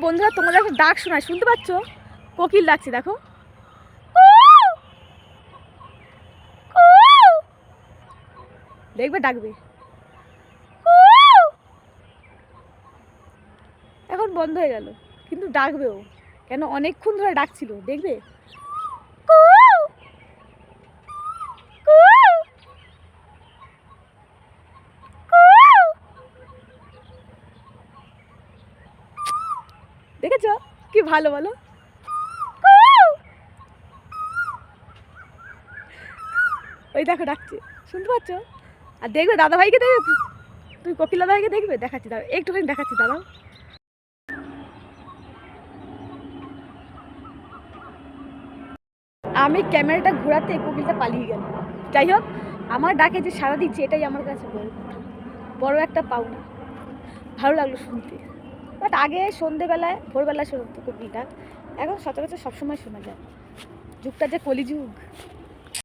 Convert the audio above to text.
বন্ধুরা তোমাদের একটা ডাক শোনায়, শুনতে পাচ্ছ? কোকিল ডাকছে, দেখো। দেখবে ডাকবে, এখন বন্ধ হয়ে গেল, কিন্তু ডাকবেও কেন, অনেকক্ষণ ধরে ডাকছিল, দেখবে। দেখেছ কি ভালো, বলো। ওই দেখো ডাকছে, শুনতে পাচ্ছ? আর দেখবে দাদাভাইকে, দেখবে তুই কোকিল দাদাভাইকে দেখবে, দেখাচ্ছি দাদা, একটুখানি দেখাচ্ছি দাদা। আমি ক্যামেরাটা ঘোরাতে কোকিলটা পালিয়ে গেল। যাই হোক, আমার ডাকে যে সাড়া দিচ্ছে, এটাই আমার কাছে বড় একটা পাওনা। ভালো লাগলো শুনতে। বাট আগে সন্ধেবেলায়, ভোরবেলায় শোনাতো কোকিল ডাক, এখন সচরাচর সবসময় শোনা যায়। যুগটা যে কলিযুগ।